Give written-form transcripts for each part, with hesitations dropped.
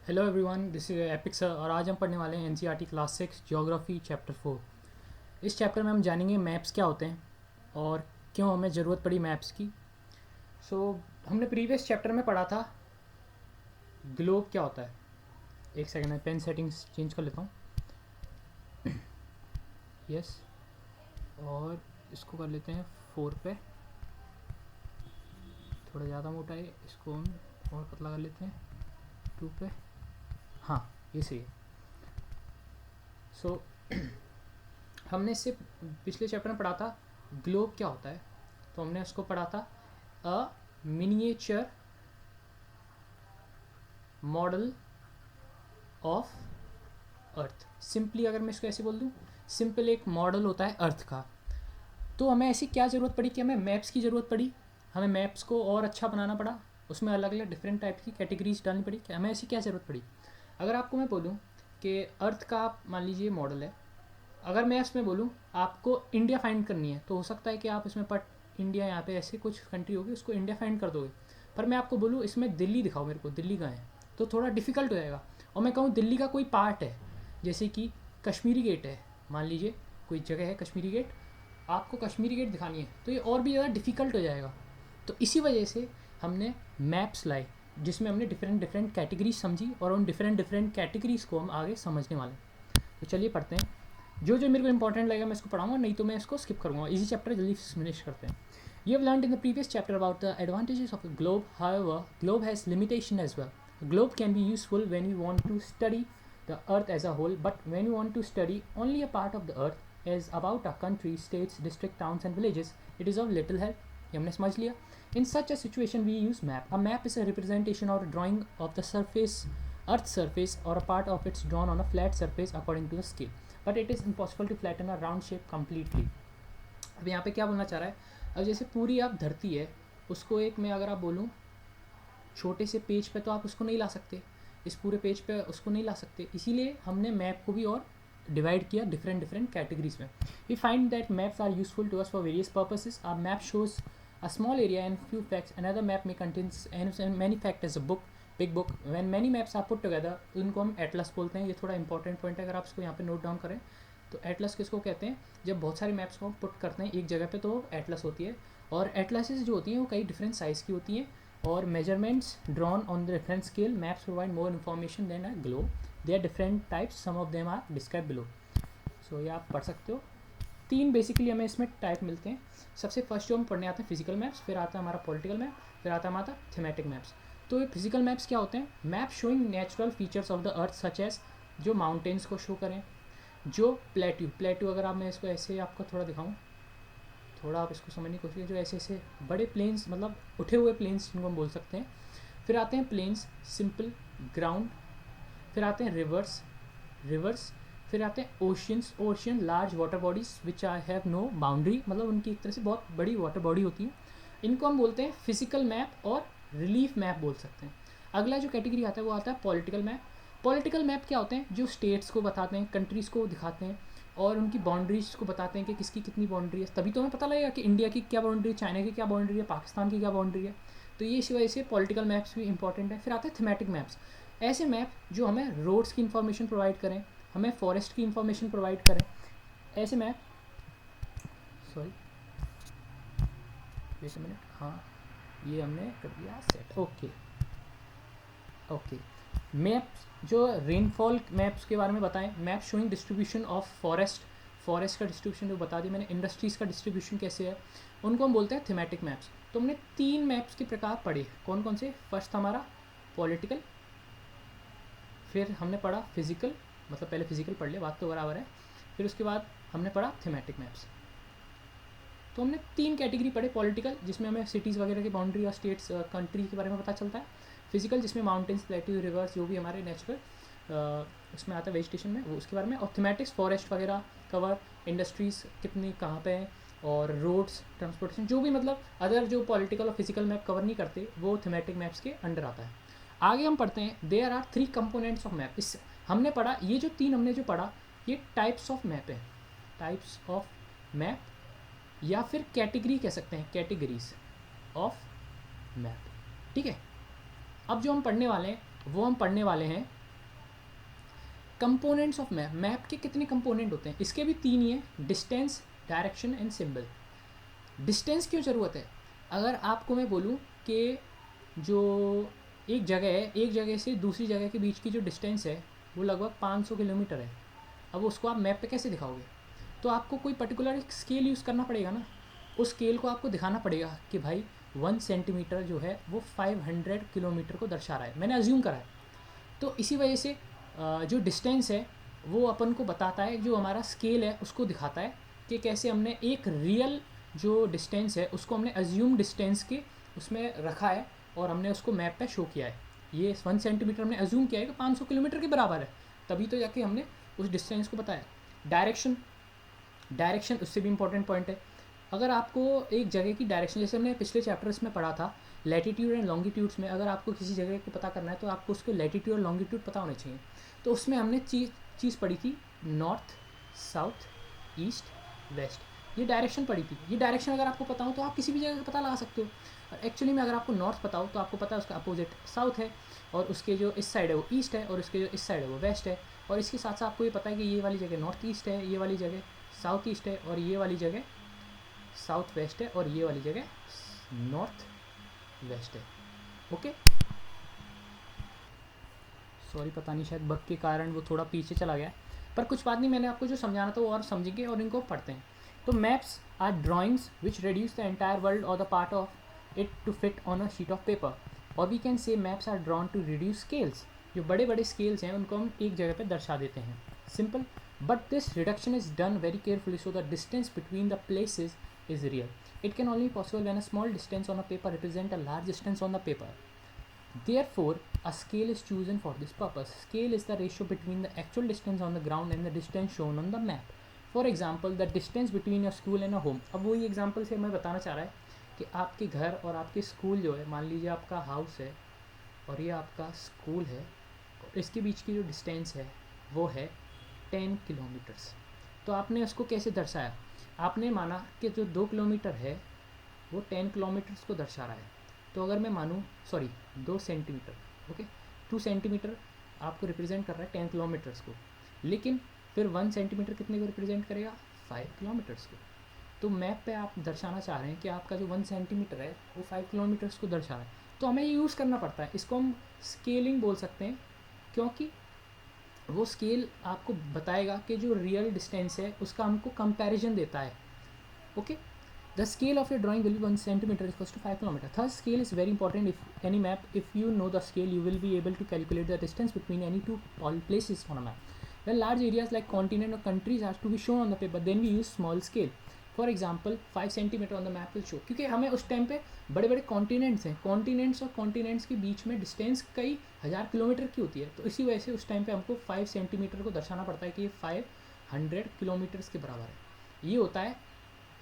Hello everyone, this is epic sir और आज हम पढ़ने वाले हैं एनसीईआरटी क्लास 6 ज्योग्राफी चैप्टर 4। इस चैप्टर में हम जानेंगे मैप्स क्या होते हैं और क्यों हमें ज़रूरत पड़ी मैप्स की। हमने प्रीवियस चैप्टर में पढ़ा था ग्लोब क्या होता है। एक सेकंड में पेन सेटिंग्स चेंज कर लेता हूँ। यस, और इसको कर लेते हैं 4 पे, थोड़ा ज़्यादा मोटा है, इसको हम और पतला कर लेते हैं 2 पे। हाँ, ये सही है। सो हमने इससे पिछले चैप्टर में पढ़ा था ग्लोब क्या होता है। तो हमने उसको पढ़ा था a miniature model of earth. Simply अगर मैं इसको ऐसे बोल दूँ, सिंपल एक मॉडल होता है अर्थ का। तो हमें ऐसी क्या ज़रूरत पड़ी कि हमें मैप्स की ज़रूरत पड़ी, हमें मैप्स को और अच्छा बनाना पड़ा, उसमें अलग अलग डिफरेंट टाइप की कैटेगरीज डालनी पड़ी। कि हमें ऐसी क्या ज़रूरत पड़ी। अगर आपको मैं बोलूँ कि अर्थ का आप मान लीजिए मॉडल है, अगर मैं इसमें बोलूँ आपको इंडिया फाइंड करनी है, तो हो सकता है कि आप इसमें पट इंडिया, यहाँ पे ऐसे कुछ कंट्री होगी, उसको इंडिया फाइंड कर दोगे। पर मैं आपको बोलूँ इसमें दिल्ली दिखाओ, मेरे को दिल्ली कहाँ है, तो थोड़ा डिफिकल्ट हो जाएगा। और मैं कहूँ दिल्ली का कोई पार्ट है, जैसे कि कश्मीरी गेट है, मान लीजिए कोई जगह है कश्मीरी गेट, आपको कश्मीरी गेट दिखानी है, तो ये और भी ज़्यादा डिफिकल्ट हो जाएगा। तो इसी वजह से हमने मैप्स लाए, जिसमें हमने डिफरेंट डिफरेंट कैटेगरीज समझी और उन डिफरेंट डिफरेंट कैटेगरीज को हम आगे समझने वाले हैं। तो चलिए पढ़ते हैं। जो जो मेरे को इंपॉर्टेंट लगेगा मैं इसको पढ़ाऊंगा, नहीं तो मैं इसको स्किप करूँगा। इजी चैप्टर जल्दी फिनिश करते हैं। You have learned in the previous chapter about the advantages of a globe. However, globe has limitation as well. A globe can be useful when we want to study the earth as a whole, but when we want to study only a part of the earth, as about a country, states, district, towns and villages, it is of little help. ये हमने समझ लिया। In such a situation we use map. A map is a representation or drawing of the surface, earth's surface, or a part of it drawn on a flat surface according to the scale. But it is impossible to flatten a round shape completely. अब यहाँ पे क्या बोलना चाह रहा है, अब जैसे पूरी आप धरती है, उसको एक मैं अगर आप बोलूँ छोटे से पेज पे, तो आप उसको नहीं ला सकते, इस पूरे पेज पे उसको नहीं ला सकते। इसीलिए हमने मैप को भी और डिवाइड किया डिफरेंट डिफरेंट कैटेगरीज में। We find that maps are useful to us for various purposes. Our map shows a small area and few facts. Another map may contains many facts as a book, big book. When many maps are put together, उनको हम Atlas बोलते हैं। ये थोड़ा important point है, अगर आप इसको यहाँ पे नोट डाउन करें तो एटलस किसको कहते हैं, जब बहुत सारे मैप्स को हम पुट करते हैं एक जगह पे तो एटलस होती है। और एटलसेस जो होती हैं वो कई डिफरेंट साइज़ की होती हैं और measurements drawn on the different scale. Maps provide more information than a globe. They are different types, some of them are describe below. So ये आप पढ़ सकते हो। तीन बेसिकली हमें इसमें टाइप मिलते हैं। सबसे फर्स्ट जो हम पढ़ने आते हैं फिजिकल मैप्स, फिर आता है हमारा पॉलिटिकल मैप, फिर आता है हमारा थीमेटिक मैप्स। तो ये फिजिकल मैप्स क्या होते हैं, map showing natural features of the earth such as, जो माउंटेन्स को शो करें, जो प्लेट्यू अगर आप, मैं इसको ऐसे आपको थोड़ा दिखाऊं, थोड़ा आप इसको समझने की कोशिश करें, जो ऐसे ऐसे बड़े प्लेन्स, मतलब उठे हुए प्लेन्स जिनको हम बोल सकते हैं। फिर आते हैं प्लेन्स, सिंपल ग्राउंड। फिर आते हैं रिवर्स। फिर आते हैं ocean large water bodies which I have no boundary, मतलब उनकी एक तरह से बहुत बड़ी वाटर बॉडी होती है। इनको हम बोलते हैं फिजिकल मैप और रिलीफ मैप बोल सकते हैं। अगला जो कैटेगरी आता है वो आता है पॉलिटिकल मैप। पॉलिटिकल मैप क्या होते हैं, जो स्टेट्स को बताते हैं, कंट्रीज़ को दिखाते हैं और उनकी बाउंड्रीज को बताते हैं कि किसकी कितनी बाउंड्री है। तभी तो हमें पता लगेगा कि इंडिया की क्या बाउंड्री है, चाइना की क्या बाउंड्री है, पाकिस्तान की क्या बाउंड्री है। तो ये इसी वजह से पॉलिटिकल मैप्स भी इंपॉर्टेंट है। फिर आते हैं थीमेटिक मैप्स, ऐसे मैप जो हमें रोड्स की इन्फॉर्मेशन प्रोवाइड करें, हमें फॉरेस्ट की इन्फॉर्मेशन प्रोवाइड करें। ऐसे map, sorry wait a minute, हाँ ये हमने कर दिया सेट। ओके मैप्स जो रेनफॉल मैप्स के बारे में बताएं, map showing distribution of forest का डिस्ट्रीब्यूशन जो बता दिया मैंने, इंडस्ट्रीज़ का डिस्ट्रीब्यूशन कैसे है, उनको हम बोलते हैं थीमेटिक मैप्स। तो हमने तीन मैप्स के प्रकार पढ़े, कौन कौन से। फर्स्ट था हमारा पॉलिटिकल, फिर हमने पढ़ा फिजिकल, मतलब पहले फिजिकल पढ़ लिया, बात तो बराबर है। फिर उसके बाद हमने पढ़ा थीमेटिक मैप्स। तो हमने तीन कैटेगरी पढ़े, पॉलिटिकल जिसमें हमें सिटीज़ वगैरह की बाउंड्री और स्टेट्स कंट्री के बारे में पता चलता है। फिजिकल जिसमें माउंटेन्स, प्लेट्यू, रिवर्स जो भी हमारे नेचुरल उसमें आता है वेजिटेशन में, वो उसके बारे में। और थीमेटिक्स फॉरेस्ट वगैरह कवर, इंडस्ट्रीज़ कितनी कहाँ पे हैं, और रोड्स, ट्रांसपोर्टेशन, जो भी मतलब अदर जो पॉलिटिकल और फिजिकल मैप कवर नहीं करते वो थीमेटिक मैप्स के अंडर आता है। आगे हम पढ़ते हैं there are 3 components of map. इस हमने पढ़ा, ये जो तीन हमने जो पढ़ा ये टाइप्स ऑफ मैप है, टाइप्स ऑफ मैप या फिर कैटेगरी कह सकते हैं, कैटेगरीज ऑफ मैप। ठीक है, अब जो हम पढ़ने वाले हैं वो हम पढ़ने वाले हैं कंपोनेंट्स ऑफ मैप। मैप के कितने कंपोनेंट होते हैं? इसके भी 3 ही हैं, distance, direction and symbol. Distance क्यों ज़रूरत है? अगर आपको मैं बोलूँ कि जो एक जगह है, एक जगह से दूसरी जगह के बीच की जो डिस्टेंस है वो लगभग 500 किलोमीटर है। अब उसको आप मैप पे कैसे दिखाओगे? तो आपको कोई पर्टिकुलर एक स्केल यूज़ करना पड़ेगा ना। उस स्केल को आपको दिखाना पड़ेगा कि भाई 1 सेंटीमीटर जो है वो 500 किलोमीटर को दर्शा रहा है, मैंने अज्यूम करा है। तो इसी वजह से जो डिस्टेंस है वो अपन को बताता है, जो हमारा स्केल है उसको दिखाता है कि कैसे हमने एक रियल जो डिस्टेंस है उसको हमने अज्यूम डिस्टेंस के उसमें रखा है और हमने उसको मैप पे शो किया है। ये 1 सेंटीमीटर हमने अज्यूम किया है कि 500 किलोमीटर के बराबर है, तभी तो जाके हमने उस डिस्टेंस को बताया। डायरेक्शन, डायरेक्शन उससे भी इम्पोर्टेंट पॉइंट है। अगर आपको एक जगह की डायरेक्शन, जैसे हमने पिछले चैप्टर्स में पढ़ा था लैटिट्यूड एंड लॉन्गिट्यूड्स में, अगर आपको किसी जगह को पता करना है तो आपको उसके लैटिट्यूड और लॉन्गिट्यूड पता होने चाहिए। तो उसमें हमने चीज़ पढ़ी थी नॉर्थ, साउथ, ईस्ट, वेस्ट, ये डायरेक्शन पढ़ी थी। ये डायरेक्शन अगर आपको पता हो तो आप किसी भी जगह का पता लगा सकते हो। और एक्चुअली में अगर आपको नॉर्थ पता हो तो आपको पता है उसका अपोजिट साउथ है, और उसके जो इस साइड है वो ईस्ट है, और उसके जो इस साइड है वो वेस्ट है। और इसके साथ साथ आपको ये पता है कि ये वाली जगह नॉर्थ ईस्ट है, ये वाली जगह साउथ ईस्ट है, और ये वाली जगह साउथ वेस्ट है, और ये वाली जगह नॉर्थ वेस्ट है। ओके, सॉरी, पता नहीं शायद बग के कारण वो थोड़ा पीछे चला गया, पर कुछ बात नहीं, मैंने आपको जो समझाना था वो और समझेंगे और इनको पढ़ते हैं। तो maps are drawings which reduce the entire world और the part of it to fit on a sheet of paper, और we can say maps are drawn to reduce scales. जो बड़े बड़े स्केल्स हैं उनको हम एक जगह पर दर्शा देते हैं, simple. But this reduction is done very carefully so the distance between the places is real. It can only be possible when a small distance on a paper represents a large distance on the paper. Therefore, a scale is chosen for this purpose. Scale is the ratio between the actual distance on the ground and the distance shown on the map. For example, the distance between your school and a home. अब वही example से मैं बताना चाह रहा है कि आपके घर और आपके स्कूल जो है, मान लीजिए आपका हाउस है और ये आपका स्कूल है, और इसके बीच की जो डिस्टेंस है वो है 10 किलोमीटर्स। तो आपने उसको कैसे दर्शाया? आपने माना कि जो 2 किलोमीटर है वो 10 किलोमीटर्स को दर्शा रहा है। तो अगर मैं मानूँ, सॉरी 2 सेंटीमीटर, ओके, 2 सेंटीमीटर आपको रिप्रेजेंट कर रहा है 10 किलोमीटर्स को, लेकिन फिर 1 सेंटीमीटर कितने को रिप्रेजेंट करेगा? 5 किलोमीटर्स को। तो मैप पे आप दर्शाना चाह रहे हैं कि आपका जो 1 सेंटीमीटर है वो 5 किलोमीटर्स को दर्शा रहा है। तो हमें ये यूज़ करना पड़ता है, इसको हम स्केलिंग बोल सकते हैं, क्योंकि वो स्केल आपको बताएगा कि जो रियल डिस्टेंस है उसका हमको कंपैरिजन देता है। Okay, the scale of your drawing will be 1 centimetre equals to 5 kilometre. Third, scale is very important if any map, if you know the scale you will be able to calculate the distance between any two all places on a map. When large areas like continent or countries are to be shown on the paper, then we use small scale. For example 5 centimetre on the map will show, क्योंकि हमें उस time पे बड़े बड़े continents हैं, continents और continents के बीच में डिस्टेंस कई हज़ार किलोमीटर की होती है। तो इसी वजह से उस टाइम पे हमको 5 सेंटीमीटर को दर्शाना पड़ता है कि ये 500 किलोमीटर्स के बराबर है। ये होता है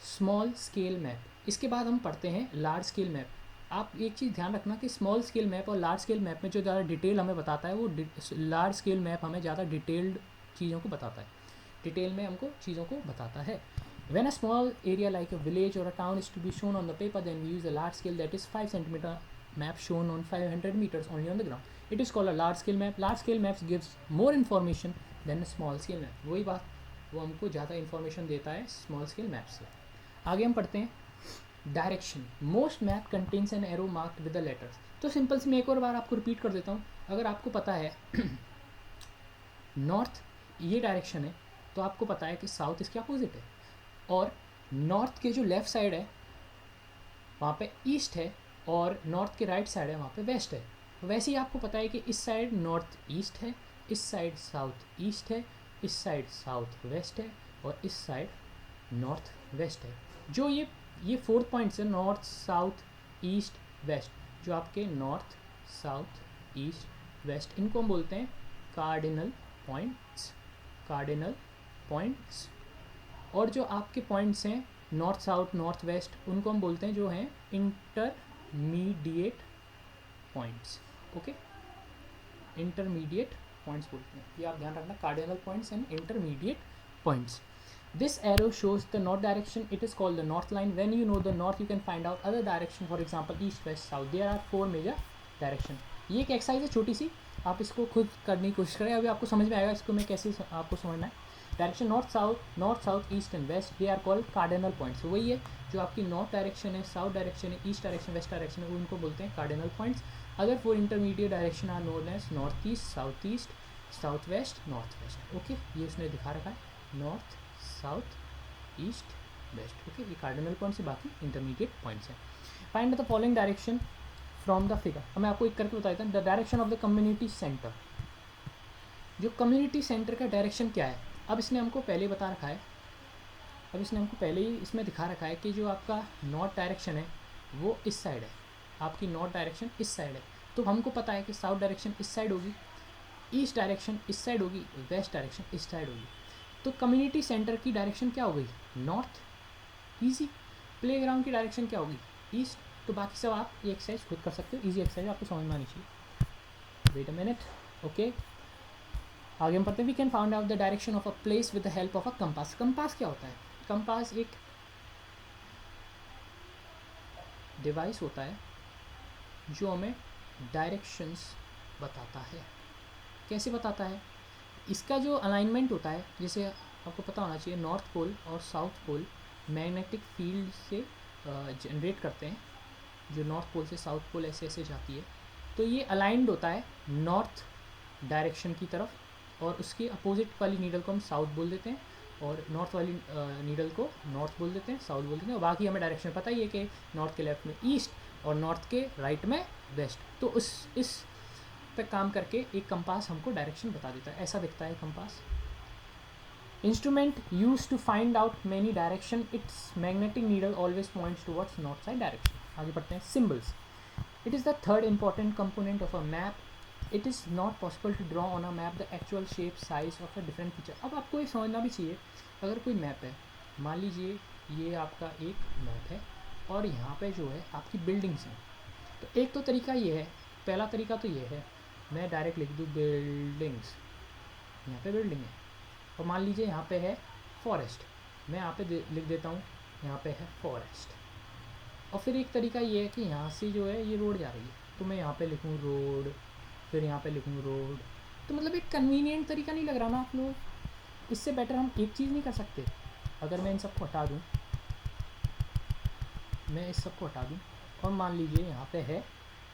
स्मॉल स्केल मैप। इसके बाद हम पढ़ते हैं लार्ज स्केल मैप। आप एक चीज़ ध्यान रखना कि स्मॉल स्केल मैप और लार्ज स्केल मैप में जो ज़्यादा डिटेल हमें बताता है वो लार्ज स्केल मैप हमें ज़्यादा डिटेल्ड चीज़ों को बताता है, डिटेल में हमको चीज़ों को बताता है। When a small area like a village or a town is to be shown on the paper, then we use a large scale, that is 5 centimeter map shown on 500 meters only on the ground. It is called a large scale map. Large scale maps gives more information than a small scale map. वही बात, वो हमको ज़्यादा information देता है small scale map से। आगे हम पढ़ते हैं direction. Most map contains an arrow marked with the letters. तो सिंपल से मैं एक और बार आपको रिपीट कर देता हूँ। अगर आपको पता है नॉर्थ ये डायरेक्शन है, तो आपको पता है कि साउथ इसके अपोजिट है, और नॉर्थ के जो लेफ़्ट साइड है वहाँ पे ईस्ट है, और नॉर्थ के राइट साइड है वहाँ पे वेस्ट है। वैसे ही आपको पता है कि इस साइड नॉर्थ ईस्ट है, इस साइड साउथ ईस्ट है, इस साइड साउथ वेस्ट है, और इस साइड नॉर्थ वेस्ट है। जो ये 4 पॉइंट्स है, नॉर्थ साउथ ईस्ट वेस्ट, जो आपके नॉर्थ साउथ ईस्ट वेस्ट, इनको हम बोलते हैं कार्डिनल पॉइंट्स। Cardinal points. और जो आपके पॉइंट्स हैं नॉर्थ साउथ नॉर्थ वेस्ट, उनको हम बोलते हैं जो हैं intermediate points. Okay, intermediate points बोलते हैं, ये आप ध्यान रखना, cardinal points and intermediate points. This arrow shows the north direction, it is called the north line. When you know the north you can find out other direction, for example east west south, there are 4 major direction. ये एक exercise है छोटी सी, आप इसको खुद करने की कोशिश करें, अभी आपको समझ में आएगा इसको मैं कैसे आपको समझना है। Direction north south east and west, they are called cardinal points. वही है जो आपकी नॉर्थ डायरेक्शन है, साउथ डायरेक्शन है, ईस्ट डायरेक्शन, वेस्ट डायरेक्शन है, उनको बोलते हैं cardinal points. Other four intermediate direction are known as north east, south west, north west. Okay, ये उसने दिखा रखा है, north south east west. Okay, ये कार्डिनल पॉइंट्स है, बाकी इंटरमीडिएट पॉइंट्स हैं। Find the following direction from the figure. अब मैं आपको एक करके बता देता हूँ। The direction of the community centre, जो कम्युनिटी सेंटर का डायरेक्शन क्या है, अब इसने हमको पहले ही बता रखा है, अब इसने हमको पहले ही इसमें दिखा रखा है कि जो आपका नॉर्थ डायरेक्शन है वो इस साइड है, आपकी नॉर्थ डायरेक्शन इस साइड है, तो हमको पता है कि साउथ डायरेक्शन इस साइड होगी, ईस्ट डायरेक्शन इस साइड होगी, वेस्ट डायरेक्शन इस साइड होगी। तो कम्युनिटी सेंटर की डायरेक्शन क्या हो गई, नॉर्थ, ईजी। प्लेग्राउंड की डायरेक्शन क्या होगी, ईस्ट। तो बाकी सब आप ये एक्सरसाइज खुद कर सकते हो, ईजी एक्सरसाइज, आपको समझ में आनी चाहिए। Wait a minute. ओके, आगे हम पढ़ते हैं। We can find out the direction of a place with the help of a compass. Compass क्या होता है, कंपास एक डिवाइस होता है जो हमें डायरेक्शंस बताता है। कैसे बताता है, इसका जो अलाइनमेंट होता है, जैसे आपको पता होना चाहिए नॉर्थ पोल और साउथ पोल मैग्नेटिक फील्ड से जनरेट करते हैं, जो नॉर्थ पोल से साउथ पोल ऐसे ऐसे जाती है, तो ये अलाइंड होता है नॉर्थ डायरेक्शन की तरफ, और उसके अपोजिट वाली नीडल को हम साउथ बोल देते हैं, और नॉर्थ वाली नीडल को नॉर्थ बोल देते हैं, साउथ बोल देते हैं, और बाकी हमें डायरेक्शन पता ही है कि नॉर्थ के लेफ्ट में ईस्ट और नॉर्थ के राइट में वेस्ट। तो इस पे काम करके एक कंपास हमको डायरेक्शन बता देता है। ऐसा दिखता है compass. Instrument use to find out many direction, its magnetic needle always points towards north side direction. आगे बढ़ते हैं। Symbols, it is the third important component of a map. It is not possible to draw on a map the actual shape size of a different feature. अब आपको ये समझना भी चाहिए, अगर कोई मैप है, मान लीजिए ये आपका एक मैप है और यहाँ पे जो है आपकी बिल्डिंग्स हैं, तो एक तो तरीका ये है, पहला तरीका तो ये है, मैं डायरेक्ट लिख दूँ बिल्डिंग्स, यहाँ पे बिल्डिंग है, और मान लीजिए यहाँ पे है फॉरेस्ट, मैं यहाँ पे लिख देता हूँ यहाँ पे है फॉरेस्ट। और फिर एक तरीका ये है कि यहाँ से जो है ये रोड जा रही है, तो मैं यहाँ पे लिखूँ रोड, फिर यहाँ पे लिखूँ रोड। तो मतलब एक कन्वीनियंट तरीका नहीं लग रहा ना आप लोग? इससे बेटर हम एक चीज़ नहीं कर सकते? अगर मैं इन सबको हटा दूँ, मैं इस सबको हटा दूँ, और मान लीजिए यहाँ पे है,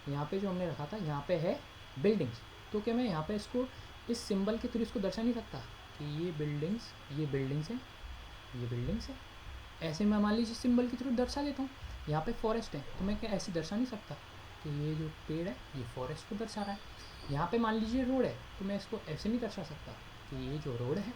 यहाँ पे जो हमने रखा था यहाँ पे है बिल्डिंग्स, तो क्या मैं यहाँ पे इसको इस सिंबल के थ्रू इसको दर्शा नहीं सकता कि ये बिल्डिंग्स हैं, ये बिल्डिंग्स है? ऐसे मैं मान लीजिए सिंबल के थ्रू दर्शा देता हूँ। यहाँ पे फॉरेस्ट है, तो मैं क्या ऐसे दर्शा नहीं सकता कि ये जो पेड़ है ये फॉरेस्ट को दर्शा रहा है? यहाँ पे मान लीजिए रोड है, तो मैं इसको ऐसे नहीं दर्शा सकता कि ये जो रोड है।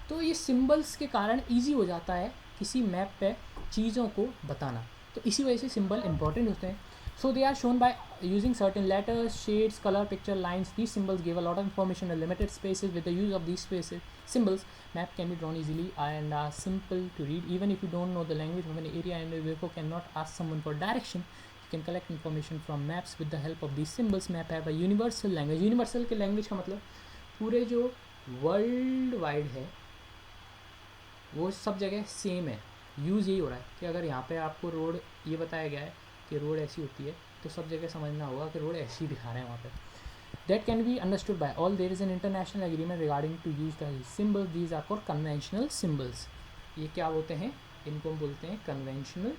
तो ये सिंबल्स के कारण ईजी हो जाता है किसी मैप पे चीज़ों को बताना, तो इसी वजह से सिंबल इंपॉर्टेंट होते हैं। So they are shown by using certain letters, shades, color, picture, lines. These symbols give a lot of information in limited spaces. With the use of these spaces, symbols, map can be drawn easily and are simple to read. Even if you don't know the language of an area and therefore cannot ask someone for direction, you can collect information from maps with the help of these symbols. Map have a universal language. Universal के language का मतलब पूरे जो world wide है वो सब जगह same है। यूज़ यही हो रहा है कि अगर यहाँ पे आपको रोड ये बताया गया है कि रोड ऐसी होती है, तो सब जगह समझना होगा कि रोड ऐसी दिखा रहे हैं वहाँ पे। That can be understood by all. There is an international agreement regarding to use the symbols, these are called conventional symbols. ये क्या होते हैं, इनको हम बोलते हैं conventional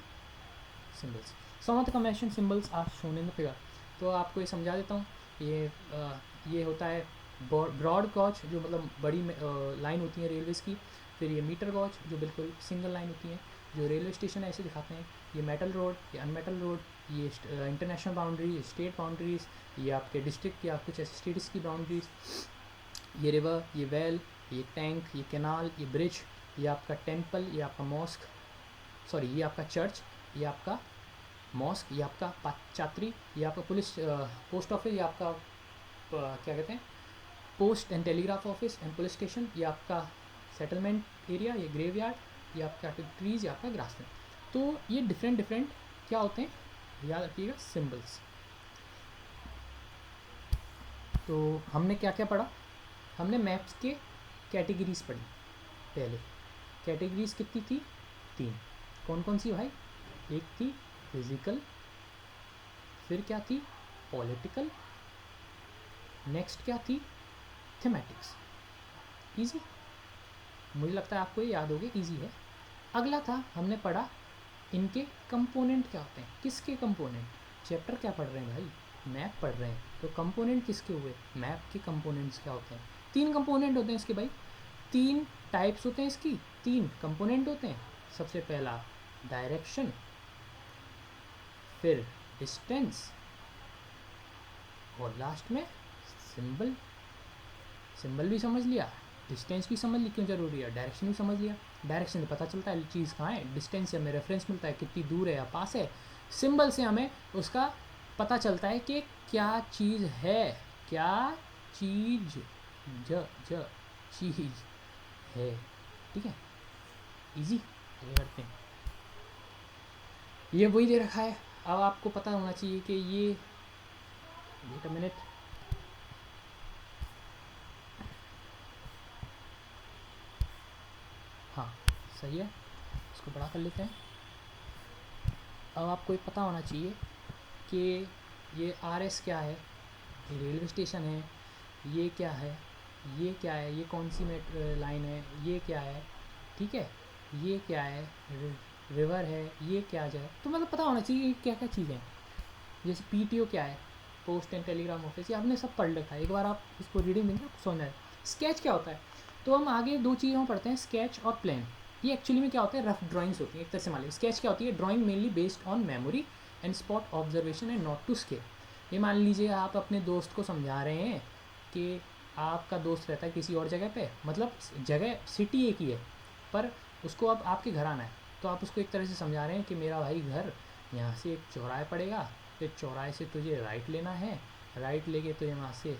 symbols. Some of the conventional symbols are shown in the figure. तो आपको ये समझा देता हूँ। ये होता है ब्रॉड गॉज, जो मतलब बड़ी लाइन होती है रेलवेज़ की। फिर ये मीटर गॉज, जो बिल्कुल सिंगल लाइन होती है, जो रेलवे स्टेशन ऐसे दिखाते हैं। ये मेटल रोड, ये अनमेटल रोड, ये इंटरनेशनल बाउंड्री, ये स्टेट बाउंड्रीज़, ये आपके डिस्ट्रिक्ट या कुछ ऐसे स्टेट्स की बाउंड्रीज़, ये रिवर, ये वेल, ये टैंक, ये कैनाल, ये ब्रिज, ये आपका टेम्पल, ये आपका मॉस्क, सॉरी ये आपका चर्च, ये आपका मॉस्क, ये आपका पादचात्री, ये आपका पुलिस पोस्ट ऑफिस, ये आपका क्या कहते हैं post and telegraph office and police station, ये आपका सेटलमेंट एरिया, ये ग्रेवयार्ड, ये आपका ट्रीज, ये आपका ग्रासलैंड। तो ये डिफरेंट क्या होते हैं, याद रखिएगा, सिंबल्स। तो हमने क्या क्या पढ़ा, हमने मैप्स के कैटेगरीज पढ़ी। पहले कैटेगरीज कितनी थी, 3। कौन कौन सी भाई, एक थी फिजिकल, फिर क्या थी पॉलिटिकल, नेक्स्ट क्या थी, थीमेटिक्स, इजी, मुझे लगता है आपको ये याद होगी, इजी है। अगला था हमने पढ़ा इनके कंपोनेंट क्या होते हैं, किसके कंपोनेंट, चैप्टर क्या पढ़ रहे हैं भाई, मैप पढ़ रहे हैं, तो कंपोनेंट किसके हुए, मैप के कंपोनेंट्स क्या होते हैं। 3 कंपोनेंट होते हैं इसके भाई, 3 टाइप्स होते हैं इसकी, 3 कंपोनेंट होते हैं। सबसे पहला डायरेक्शन, फिर डिस्टेंस, और लास्ट में सिंबल। सिंबल भी समझ लिया, डिस्टेंस भी समझ ली क्यों जरूरी है, डायरेक्शन भी समझ लिया, डायरेक्शन से पता चलता है चीज़ कहाँ है, डिस्टेंस से हमें रेफरेंस मिलता है कितनी दूर है या पास है, सिंबल से हमें उसका पता चलता है कि क्या चीज़ है, क्या चीज़, ज ज चीज़ है। ठीक है, इजी, आगे करते हैं। ये वही दे रखा है, अब आपको पता होना चाहिए कि ये, वेट अ मिनट, हाँ सही है, इसको बड़ा कर लेते हैं। अब आपको ये पता होना चाहिए कि ये RS क्या है, ये रेलवे स्टेशन है, ये क्या है, ये क्या है, ये कौन सी लाइन है, ये क्या है, ठीक है, ये क्या है, रिवर है, ये क्या है, तो मतलब पता होना चाहिए क्या क्या चीज़ें हैं। जैसे PTO क्या है, पोस्ट एंड टेलीग्राम ऑफिस, ये आपने सब पढ़ रखा है, एक बार आप इसको रीडिंग देंगे आपको समझ आए। स्केच क्या होता है, तो हम आगे 2 चीज़ें हम पढ़ते हैं, स्केच और प्लान। ये एक्चुअली में क्या होता है, रफ ड्राइंग्स होती हैं एक तरह से मान लीजिए। स्केच क्या होती है, drawing mainly based on memory and spot observation and not to scale. ये मान लीजिए आप अपने दोस्त को समझा रहे हैं कि आपका दोस्त रहता है किसी और जगह पे, मतलब जगह सिटी एक ही है, पर उसको अब आपके घर आना है, तो आप उसको एक तरह से समझा रहे हैं कि मेरा भाई घर यहाँ से एक चौराहे पड़ेगा, फिर चौराहे से तुझे राइट लेना है, राइट लेके तुझे वहाँ से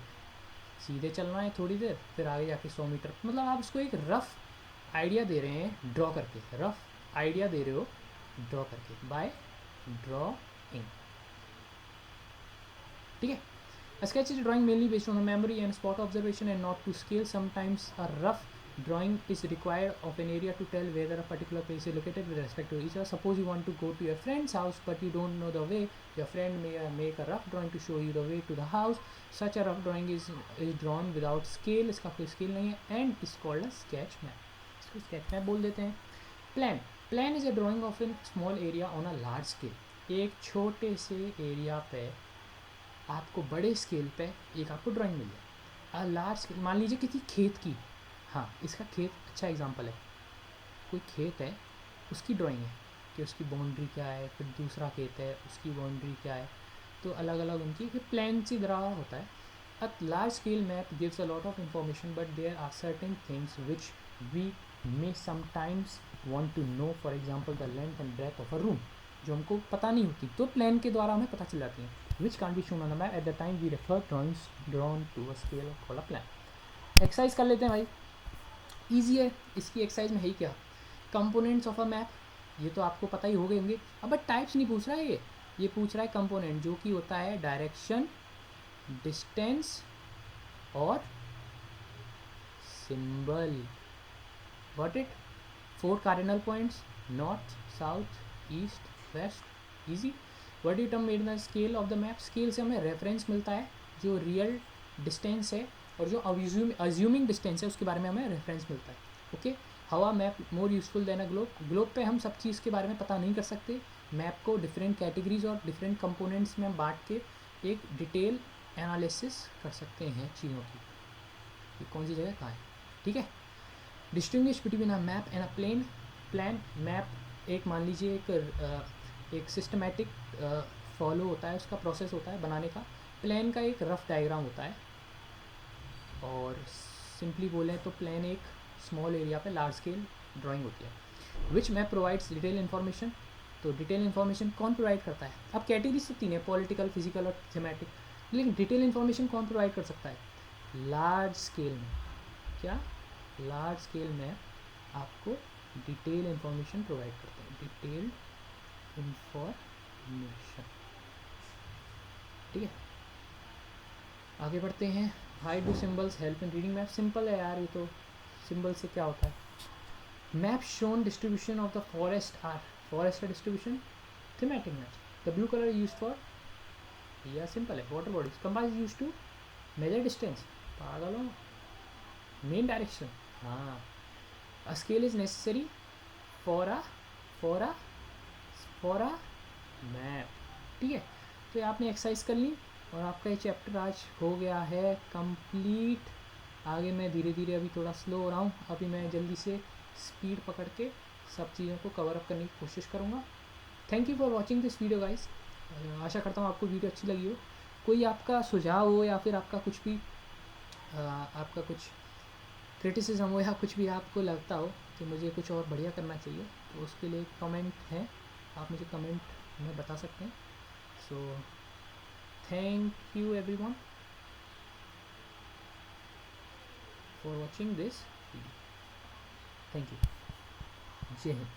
सीधे चलना है थोड़ी देर, फिर आगे जाके 100 मीटर, मतलब आप उसको एक रफ़ आइडिया दे रहे हैं ड्रॉ करके, रफ़ आइडिया दे रहे हो ड्रॉ करके, बाय ड्रॉइंग। ठीक है, a sketch is a drawing mainly based on the memory and spot observation and not to scale. Sometimes a rough drawing is required of an area to tell whether a particular place is located with respect to each other. Suppose you want to go to your friend's house but you don't know the way, your friend may make a rough drawing to show you the way to the house. Such a rough drawing is drawn without scale, इसका कोई scale नहीं है, and is called a sketch map. इसको sketch map बोल देते हैं। Plan, plan is a drawing of a small area on a large scale. एक छोटे से एरिया पे आपको बड़े स्केल पे एक आपको ड्राइंग मिल जाए। लार्ज स्केल, मान लीजिए किसी खेत की, हाँ इसका खेत अच्छा एग्जांपल है, कोई खेत है उसकी ड्राइंग है कि उसकी बाउंड्री क्या है, फिर दूसरा खेत है उसकी बाउंड्री क्या है, तो अलग अलग उनकी प्लान से ड्रा होता है। A large scale map gives a lot of information but there are certain things which we may sometimes want to know, for example the length and breadth of a room, जो हमको पता नहीं होती, तो plan के द्वारा हमें पता चल जाती हैं, which can't be shown on the map at the time we refer drawings drawn to a scale called a plan. Exercise कर लेते हैं भाई, ईजी है, इसकी एक्सरसाइज में है ही क्या, कंपोनेंट्स ऑफ अ मैप, ये तो आपको पता ही हो गए होंगे। अब बट टाइप्स नहीं पूछ रहा है ये पूछ रहा है कंपोनेंट, जो कि होता है डायरेक्शन, डिस्टेंस और symbol. Got it, 4 cardinal points, north, south, east, west, easy. What do term made the scale of the map, scale से हमें रेफरेंस मिलता है, जो रियल डिस्टेंस है और जो अज्यूमिंग डिस्टेंस है उसके बारे में हमें रेफरेंस मिलता है। Okay, how map more useful than a globe, globe पे हम सब चीज़ के बारे में पता नहीं कर सकते, मैप को डिफरेंट कैटेगरीज और डिफरेंट कंपोनेंट्स में बांट के एक डिटेल एनालिसिस कर सकते हैं चीज़ों की, कि कौन सी जगह कहाँ है। ठीक है, distinguish between a map and a plane, plan, map एक मान लीजिए एक सिस्टमेटिक फॉलो होता है, उसका प्रोसेस होता है बनाने का, प्लान का एक रफ डायग्राम होता है, और सिंपली बोलें तो प्लान एक स्मॉल एरिया पे लार्ज स्केल ड्राइंग होती है। विच मैप प्रोवाइड्स डिटेल इन्फॉर्मेशन, तो डिटेल इन्फॉर्मेशन कौन प्रोवाइड करता है, अब कैटेगरीज तो 3 है, पॉलिटिकल, फिजिकल और थीमेटिक, लेकिन डिटेल इन्फॉर्मेशन कौन प्रोवाइड कर सकता है, लार्ज स्केल में, क्या लार्ज स्केल में आपको डिटेल इन्फॉर्मेशन प्रोवाइड करते हैं, डिटेल्ड इंफॉर्मेशन। ठीक है, आगे बढ़ते हैं। How do symbols help in reading map, simple है यार ये तो, सिंबल से क्या होता है। Map shown distribution of the forest are, forest का distribution, thematic map. The blue colour use for, या सिंपल है, water bodies, compass use to measure distance, पागल हो, मेन डायरेक्शन, हाँ, a scale is necessary for a for a for a map. ठीक है, तो ये आपने एक्सरसाइज कर ली और आपका ये चैप्टर आज हो गया है कंप्लीट। आगे मैं धीरे धीरे अभी थोड़ा स्लो हो रहा हूँ, अभी मैं जल्दी से स्पीड पकड़ के सब चीज़ों को कवर अप करने की कोशिश करूँगा। Thank you for watching this video guys. आशा करता हूँ आपको वीडियो अच्छी लगी हो। कोई आपका सुझाव हो या फिर आपका कुछ भी आपका कुछ क्रिटिसिज्म हो या कुछ भी आपको लगता हो कि मुझे कुछ और बढ़िया करना चाहिए, तो उसके लिए कमेंट है, आप मुझे कमेंट में बता सकते हैं। So thank you everyone for watching this video. Thank you. जय हिंद।